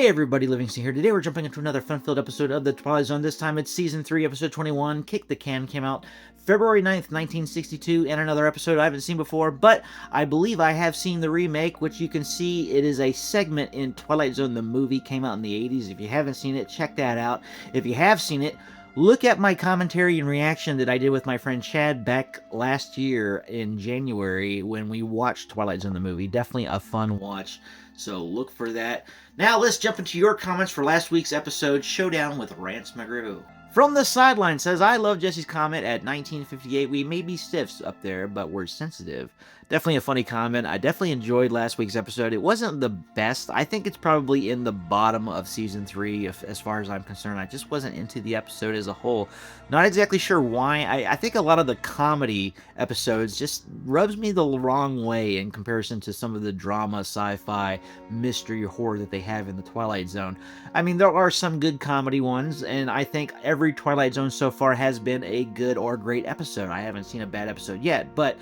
Hey everybody, Livingston here. Today we're jumping into another fun-filled episode of the Twilight Zone. This time it's Season 3, Episode 21, Kick the Can. Came out February 9th, 1962, and another episode I haven't seen before, but I believe I have seen the remake, which you can see it is a segment in Twilight Zone. The movie came out in the 80s. If you haven't seen it, check that out. If you have seen it, look at my commentary and reaction that I did with my friend Chad back last year in January when we watched Twilight Zone the movie. Definitely a fun watch, so look for that. Now let's jump into your comments for last week's episode, Showdown with Rance McGrew. From the Sideline says, I love Jesse's comment at 1958. We may be stiffs up there, but we're sensitive. Definitely a funny comment. I definitely enjoyed last week's episode. It wasn't the best. I think it's probably in the bottom of Season 3, as far as I'm concerned. I just wasn't into the episode as a whole. Not exactly sure why. I think a lot of the comedy episodes just rubs me the wrong way in comparison to some of the drama, sci-fi, mystery, horror that they have in the Twilight Zone. I mean, there are some good comedy ones, and I think every Twilight Zone so far has been a good or great episode. I haven't seen a bad episode yet, but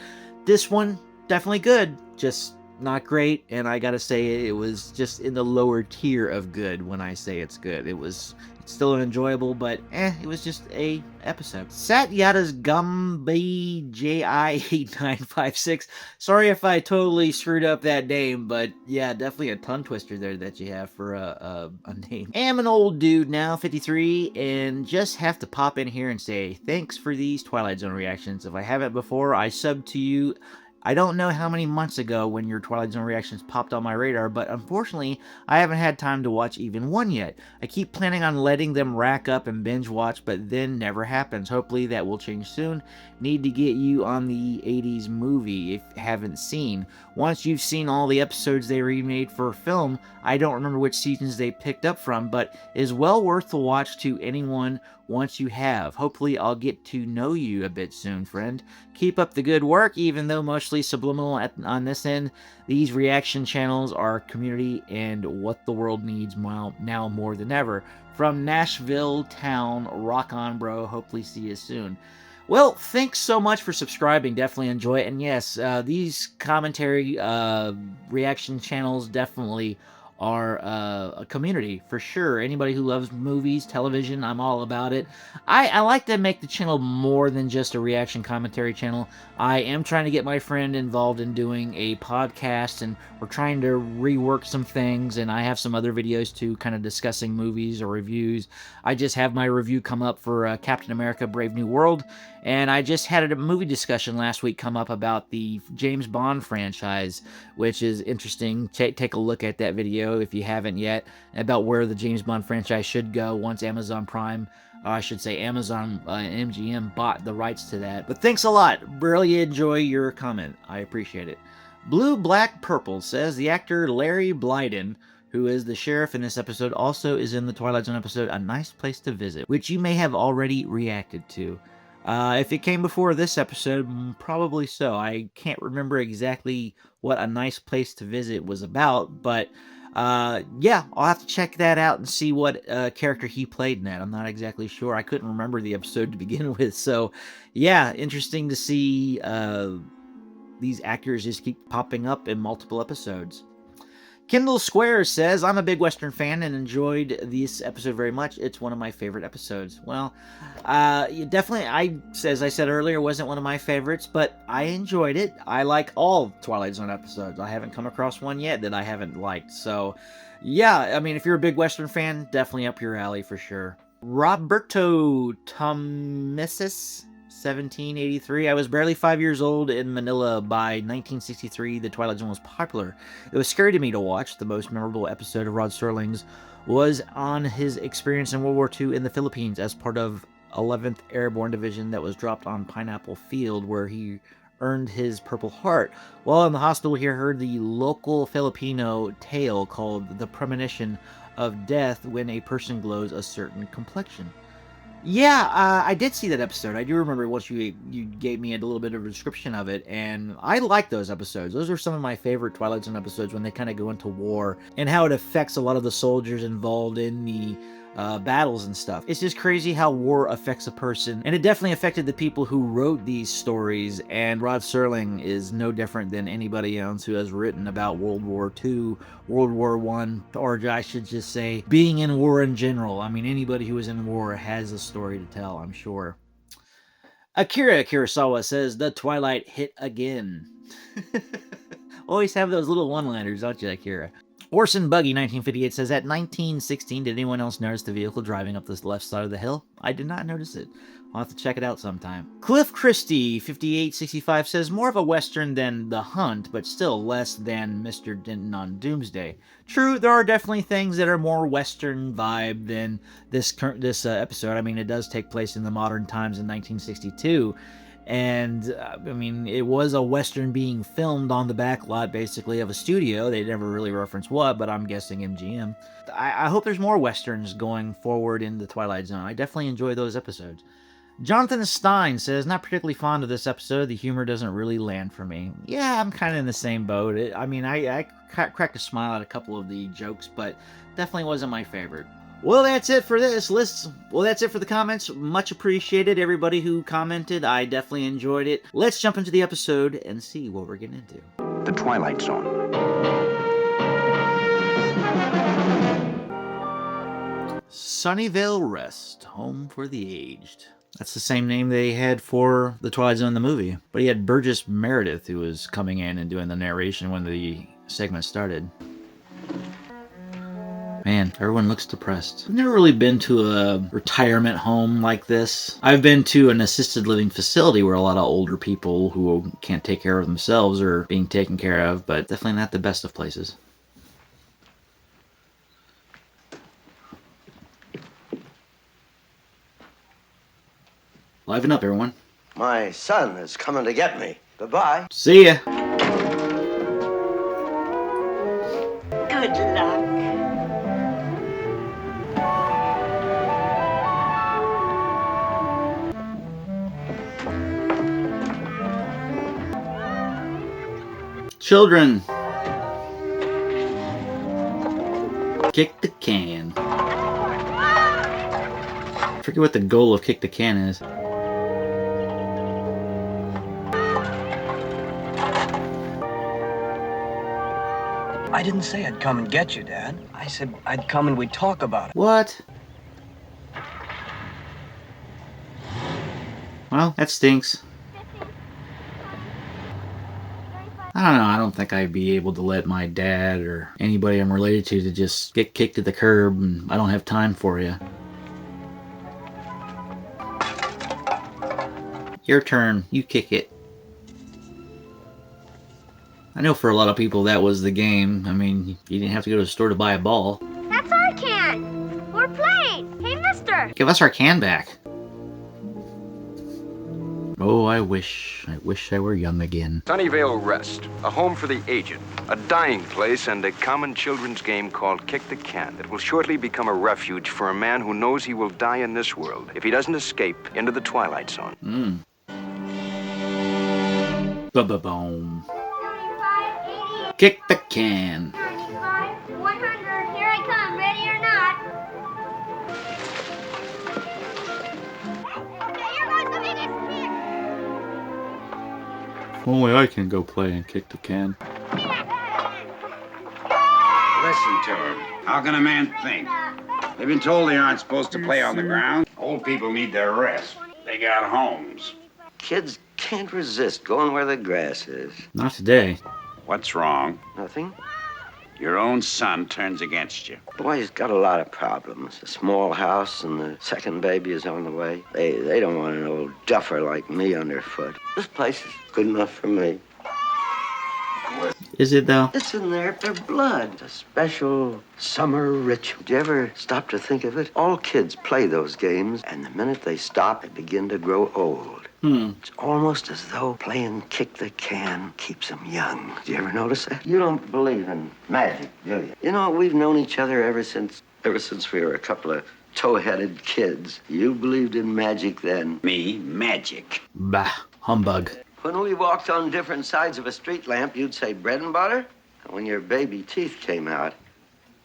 this one, definitely good, just not great, and I gotta say it was just in the lower tier of good when I say it's good. It's still enjoyable, but it was just a episode. Satyada's Gumby JI8956. Sorry if I totally screwed up that name, but yeah, definitely a tongue twister there that you have for a name. I'm an old dude now, 53, and just have to pop in here and say thanks for these Twilight Zone reactions. If I haven't before, I subbed to you. I don't know how many months ago when your Twilight Zone reactions popped on my radar, but unfortunately, I haven't had time to watch even one yet. I keep planning on letting them rack up and binge watch, but then never happens. Hopefully that will change soon. Need to get you on the 80s movie if you haven't seen. Once you've seen all the episodes they remade for film, I don't remember which seasons they picked up from, but is well worth the watch to anyone once you have. Hopefully I'll get to know you a bit soon, friend. Keep up the good work, even though mostly subliminal on this end. These reaction channels are community and what the world needs now more than ever. From Nashville town, rock on, bro. Hopefully see you soon. Well, thanks so much for subscribing. Definitely enjoy it. And yes, these commentary reaction channels definitely are a community for sure. Anybody who loves movies, television, I'm all about it. I like to make the channel more than just a reaction commentary channel. I am trying to get my friend involved in doing a podcast, and we're trying to rework some things, and I have some other videos too, kind of discussing movies or reviews. I just have my review come up for Captain America Brave New World, and I just had a movie discussion last week come up about the James Bond franchise, which is interesting. Take a look at that video if you haven't yet, about where the James Bond franchise should go once Amazon Prime, I should say Amazon MGM bought the rights to that. But thanks a lot. Really enjoy your comment. I appreciate it. Blue Black Purple says the actor Larry Blyden, who is the sheriff in this episode, also is in the Twilight Zone episode A Nice Place to Visit, which you may have already reacted to. If it came before this episode, probably so. I can't remember exactly what A Nice Place to Visit was about, but yeah, I'll have to check that out and see what character he played in that. I'm not exactly sure. I couldn't remember the episode to begin with, so yeah, interesting to see these actors just keep popping up in multiple episodes. Kendall Squares says, I'm a big Western fan and enjoyed this episode very much. It's one of my favorite episodes. Well, definitely, as I said earlier, wasn't one of my favorites, but I enjoyed it. I like all Twilight Zone episodes. I haven't come across one yet that I haven't liked. So, yeah, I mean, if you're a big Western fan, definitely up your alley for sure. Roberto Tomesis, 1783. I was barely 5 years old in Manila by 1963. The Twilight Zone was popular. It was scary to me to watch. The most memorable episode of Rod Serling's was on his experience in World War II in the Philippines as part of 11th Airborne Division that was dropped on Pineapple Field, where he earned his Purple Heart. While in the hospital, he heard the local Filipino tale called The Premonition of Death when a person glows a certain complexion. Yeah, I did see that episode. I do remember once you gave me a little bit of a description of it, and I like those episodes. Those are some of my favorite Twilight Zone episodes when they kind of go into war and how it affects a lot of the soldiers involved in the battles and stuff. It's just crazy how war affects a person, and it definitely affected the people who wrote these stories, and Rod Serling is no different than anybody else who has written about World War II, World War I, or I should just say, being in war in general. I mean, anybody who was in war has a story to tell, I'm sure. Akira Kurosawa says, the Twilight hit again. Always have those little one-liners, don't you, Akira? Orson Buggy 1958 says, at 1916, did anyone else notice the vehicle driving up the left side of the hill? I did not notice it. I'll have to check it out sometime. Cliff Christie 5865 says, more of a western than The Hunt, but still less than Mr. Denton on Doomsday. True, there are definitely things that are more western vibe than this episode. I mean, it does take place in the modern times in 1962. And, I mean, it was a western being filmed on the back lot, basically, of a studio. They never really reference what, but I'm guessing MGM. I hope there's more westerns going forward in the Twilight Zone. I definitely enjoy those episodes. Jonathan Stein says, not particularly fond of this episode. The humor doesn't really land for me. Yeah, I'm kind of in the same boat. I cracked a smile at a couple of the jokes, but definitely wasn't my favorite. Well, that's it for this list. Well, that's it for the comments. Much appreciated, everybody who commented. I definitely enjoyed it. Let's jump into the episode and see what we're getting into. The Twilight Zone. Sunnyvale Rest, home for the aged. That's the same name they had for the Twilight Zone, the movie. But he had Burgess Meredith, who was coming in and doing the narration when the segment started. Man, everyone looks depressed. I've never really been to a retirement home like this. I've been to an assisted living facility where a lot of older people who can't take care of themselves are being taken care of, but definitely not the best of places. Liven up, everyone. My son is coming to get me. Goodbye. See ya. Good luck. Children. Kick the can. I forget what the goal of Kick the Can is. I didn't say I'd come and get you, Dad. I said I'd come and we'd talk about it. What? Well, that stinks. I don't know, I don't think I'd be able to let my dad or anybody I'm related to just get kicked to the curb, and I don't have time for you. Your turn, you kick it. I know for a lot of people that was the game. I mean, you didn't have to go to the store to buy a ball. That's our can. We're playing. Hey, mister. Give us our can back. Oh, I wish I were young again. Sunnyvale Rest, a home for the aged, a dying place, and a common children's game called Kick the Can that will shortly become a refuge for a man who knows he will die in this world if he doesn't escape into the Twilight Zone. Ba-ba-boom. 75, 80, Kick the can. 95, 100. Here I come. Ready or not? Okay, here goes the biggest kick. Only I can go play and kick the can. Listen to him. How can a man think? They've been told they aren't supposed to play on the ground. Old people need their rest. They got homes. Kids can't resist going where the grass is. Not today. What's wrong? Nothing? Your own son turns against you. Boy's got a lot of problems. A small house and the second baby is on the way. They don't want an old duffer like me underfoot. This place is good enough for me. Is it though? It's in their blood. A special summer ritual. Do you ever stop to think of it? All kids play those games, and the minute they stop, they begin to grow old. It's almost as though playing Kick the Can keeps them young. Do you ever notice that? You don't believe in magic, do you? You know, we've known each other ever since we were a couple of tow-headed kids. You believed in magic then. Me, magic. Bah, humbug. When we walked on different sides of a street lamp, you'd say bread and butter. And when your baby teeth came out,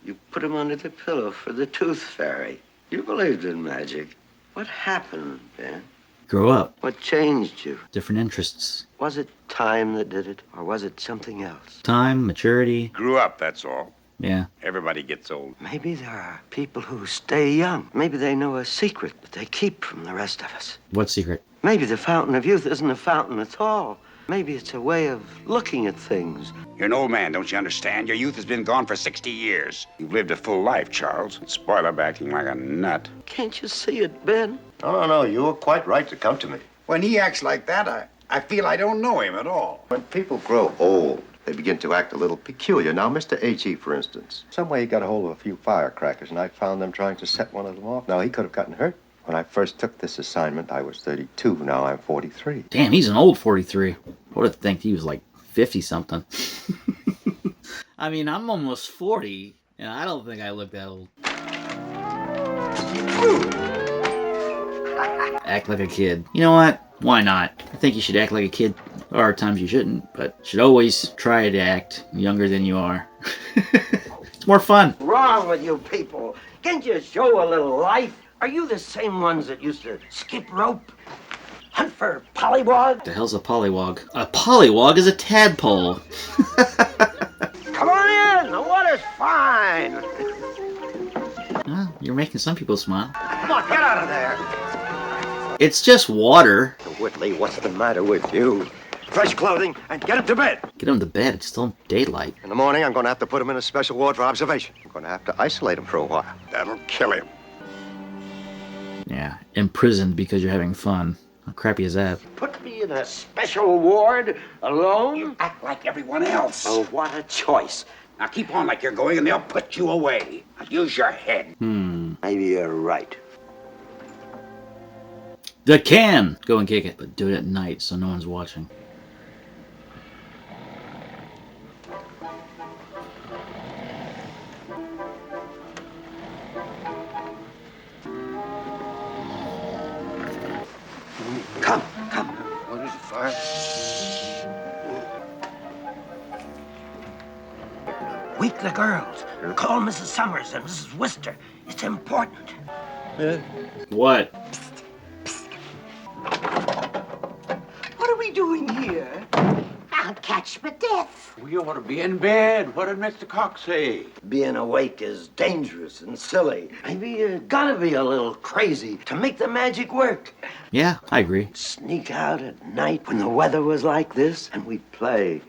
you put them under the pillow for the tooth fairy. You believed in magic. What happened, Ben? Grow up. What changed you? Different interests. Was it time that did it, or was it something else? Time, maturity. Grew up, that's all. Yeah. Everybody gets old. Maybe there are people who stay young. Maybe they know a secret that they keep from the rest of us. What secret? Maybe the fountain of youth isn't a fountain at all. Maybe it's a way of looking at things. You're an old man, don't you understand? Your youth has been gone for 60 years. You've lived a full life, Charles. Spoil up acting like a nut. Can't you see it, Ben? No, you were quite right to come to me. When he acts like that, I feel I don't know him at all. When people grow old, they begin to act a little peculiar. Now, Mr. H.E., for instance, some way he got a hold of a few firecrackers, and I found them trying to set one of them off. Now, he could have gotten hurt. When I first took this assignment, I was 32. Now I'm 43. Damn, he's an old 43. I would have think he was like 50-something. I mean, I'm almost 40, and I don't think I look that old. Act like a kid. You know what? Why not? I think you should act like a kid. There are times you shouldn't, but you should always try to act younger than you are. It's more fun. Wrong with you people. Can't you show a little life? Are you the same ones that used to skip rope? Hunt for pollywog? What the hell's a pollywog? A pollywog is a tadpole. Come on in, the water's fine. Well, you're making some people smile. Come on, get out of there. It's just water. Whitley, what's the matter with you? Fresh clothing and get him to bed. Get him to bed. It's still daylight. In the morning, I'm going to have to put him in a special ward for observation. I'm going to have to isolate him for a while. That'll kill him. Yeah, imprisoned because you're having fun. How crappy is that? Put me in a special ward alone? You act like everyone else. Oh, what a choice. Now keep on like you're going and they'll put you away. Now use your head. Maybe you're right. The can! Go and kick it, but do it at night so no one's watching. Come. What is it, Fire? Wake the girls. Call Mrs. Summers and Mrs. Wister. It's important. What? What are we doing here? I'll catch my death. We ought to be in bed. What did Mr. Cox say? Being awake is dangerous and silly. Maybe you gotta be a little crazy to make the magic work. Yeah, I agree. Sneak out at night when the weather was like this, and we'd play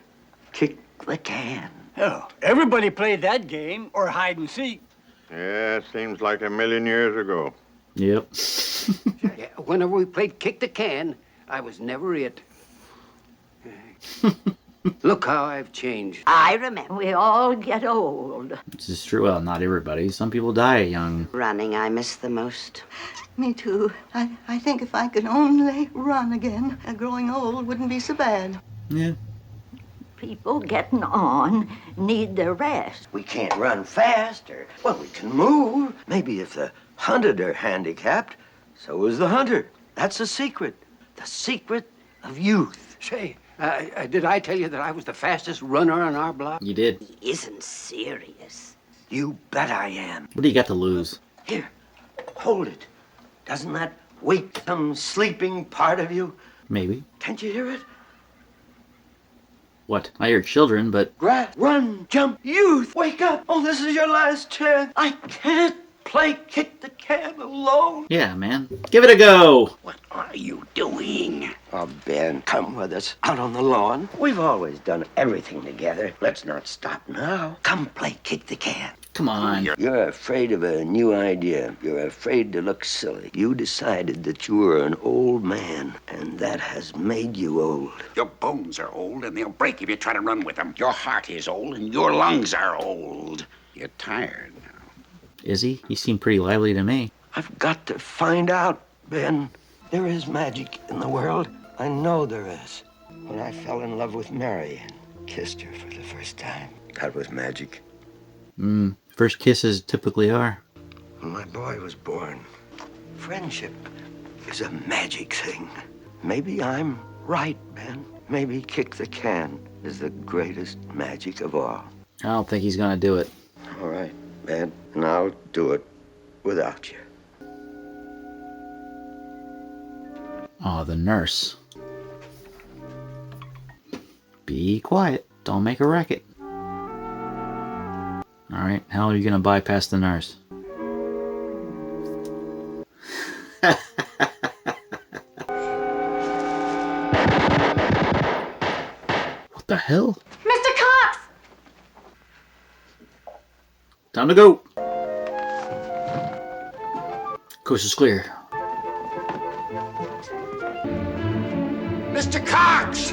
kick the can. Hell, everybody played that game, or hide and seek. Yeah, it seems like a million years ago. Yep. Yeah, whenever we played kick the can, I was never it. Look how I've changed. I remember we all get old. This is true. Well, not everybody. Some people die young. Running I miss the most. Me too. I think if I could only run again, growing old wouldn't be so bad. Yeah. People getting on need their rest. We can't run fast, or, well, we can move. Maybe if the hunted are handicapped, so is the hunter. That's the secret. The secret of youth. Say, did I tell you that I was the fastest runner on our block? You did. He isn't serious. You bet I am. What do you got to lose? Here, hold it. Doesn't that wake some sleeping part of you? Maybe. Can't you hear it? What? I hear children, but... Grass, run, jump, youth, wake up. Oh, this is your last chance. I can't play kick the can alone. Yeah, man. Give it a go. What are you doing? Oh, Ben, come with us out on the lawn. We've always done everything together. Let's not stop now. Come play kick the can. Come on. You're afraid of a new idea. You're afraid to look silly. You decided that you were an old man, and that has made you old. Your bones are old and they'll break if you try to run with them. Your heart is old and your lungs are old. You're tired now. Is he? He seemed pretty lively to me. I've got to find out, Ben. There is magic in the world. I know there is. When I fell in love with Mary and kissed her for the first time, that was magic. First kisses typically are. When my boy was born, friendship is a magic thing. Maybe I'm right, Ben. Maybe kick the can is the greatest magic of all. I don't think he's gonna do it. All right, Ben, and I'll do it without you. Oh, the nurse. Be quiet. Don't make a racket. Alright, how are you gonna bypass the nurse? What the hell? Mr. Cox! Time to go! Coast is clear. Mr. Cox!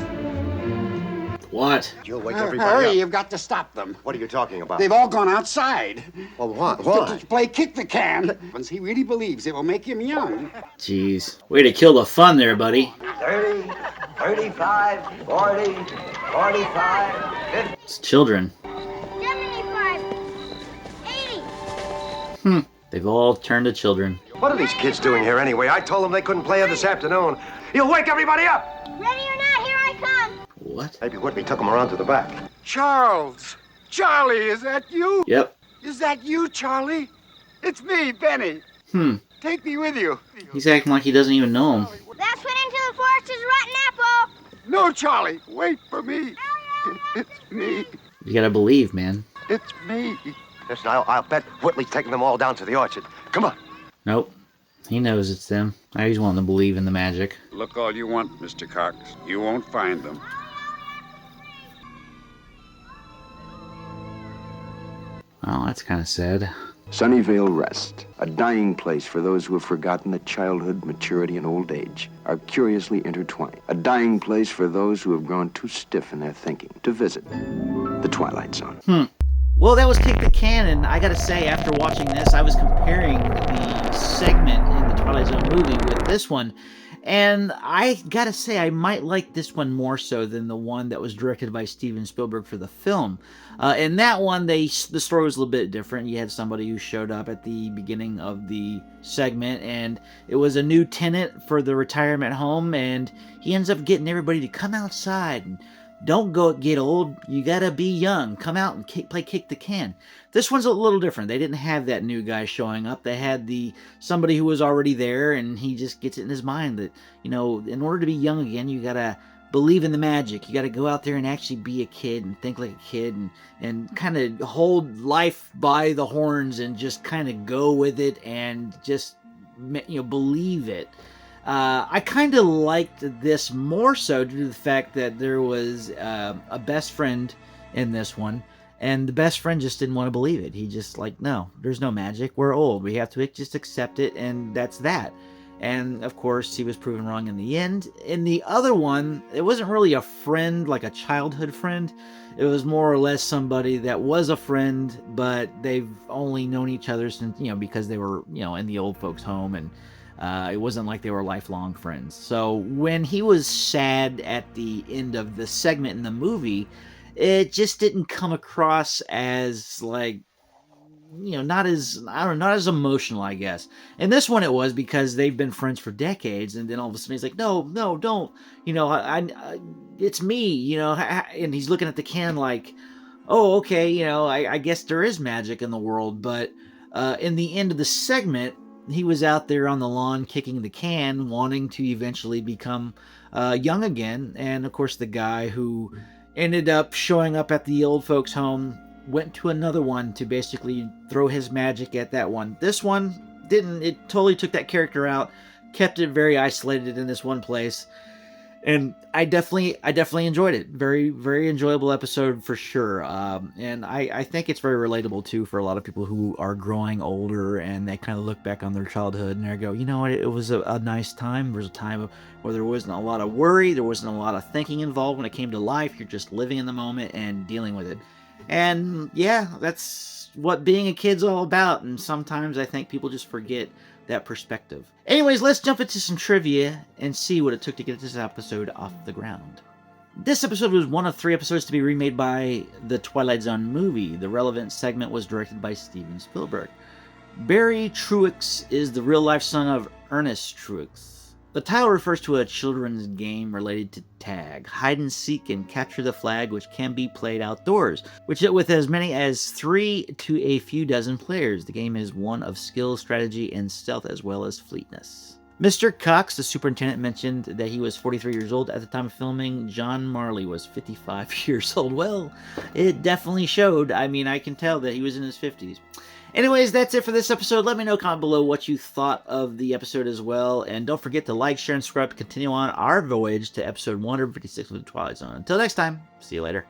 What? You'll wake everybody Hurry, up. you've got to stop them. What are you talking about? They've all gone outside. Well, why? To play kick the can. Once he really believes it will make him young. Jeez. Way to kill the fun there, buddy. 30, 35, 40, 45, 50. It's children. 75, 80. They've all turned to children. What are these kids doing here anyway? I told them they couldn't play this afternoon. You'll wake everybody up! Ready or not, here I come. What? Maybe Whitney took them around to the back. Charles! Charlie, is that you? Yep. Is that you, Charlie? It's me, Benny. Take me with you. He's acting like he doesn't even know him. That's what into the forest is rotten apple. No, Charlie, wait for me. It's me. You gotta believe, man. It's me. Listen, I'll bet Whitley's taking them all down to the orchard. Come on. Nope. He knows it's them. I always want them to believe in the magic. Look all you want, Mr. Cox. You won't find them. Oh, that's kind of sad. Sunnyvale Rest, a dying place for those who have forgotten that childhood, maturity, and old age are curiously intertwined. A dying place for those who have grown too stiff in their thinking to visit the Twilight Zone. Well, that was Kick the Can, and I gotta say, after watching this, I was comparing the segment in the Twilight Zone movie with this one, and I gotta say, I might like this one more so than the one that was directed by Steven Spielberg for the film. In that one, the story was a little bit different. You had somebody who showed up at the beginning of the segment, and it was a new tenant for the retirement home, and he ends up getting everybody to come outside and don't go get old. You gotta be young. Come out and play Kick the Can. This one's a little different. They didn't have that new guy showing up. They had somebody who was already there, and he just gets it in his mind that, in order to be young again, you gotta believe in the magic. You gotta go out there and actually be a kid and think like a kid and kind of hold life by the horns and just kind of go with it and just, believe it. I kind of liked this more so due to the fact that there was a best friend in this one, and the best friend just didn't want to believe it. He just no, there's no magic. We're old. We have to just accept it, and that's that. And of course, he was proven wrong in the end. In the other one, it wasn't really a friend, like a childhood friend. It was more or less somebody that was a friend, but they've only known each other since, because they were, in the old folks' home, and it wasn't like they were lifelong friends. So when he was sad at the end of the segment in the movie, it just didn't come across as not as emotional, I guess. And this one it was because they've been friends for decades, and then all of a sudden he's like, no, don't, it's me, and he's looking at the can like, oh, okay, I guess there is magic in the world. But in the end of the segment, he was out there on the lawn kicking the can, wanting to eventually become young again. And of course, the guy who ended up showing up at the old folks' home went to another one to basically throw his magic at that one. This one didn't. It totally took that character out, kept it very isolated in this one place. And I definitely enjoyed it. Very, very enjoyable episode for sure. And I think it's very relatable too for a lot of people who are growing older and they kind of look back on their childhood and they go, you know what, it was a nice time. There was a time where there wasn't a lot of worry, there wasn't a lot of thinking involved when it came to life. You're just living in the moment and dealing with it. And yeah, that's what being a kid's all about. And sometimes I think people just forget that perspective. Anyways, let's jump into some trivia and see what it took to get this episode off the ground. This episode was one of 3 episodes to be remade by the Twilight Zone movie. The relevant segment was directed by Steven Spielberg. Barry Truex is the real-life son of Ernest Truex. The title refers to a children's game related to tag, hide and seek, and capture the flag, which can be played outdoors, with as many as 3 to a few dozen players. The game is one of skill, strategy, and stealth, as well as fleetness. Mr. Cox, the superintendent, mentioned that he was 43 years old at the time of filming. John Marley was 55 years old. Well, it definitely showed. I mean, I can tell that he was in his 50s. Anyways, that's it for this episode. Let me know, comment below what you thought of the episode as well. And don't forget to like, share, and subscribe to continue on our voyage to episode 156 of The Twilight Zone. Until next time, see you later.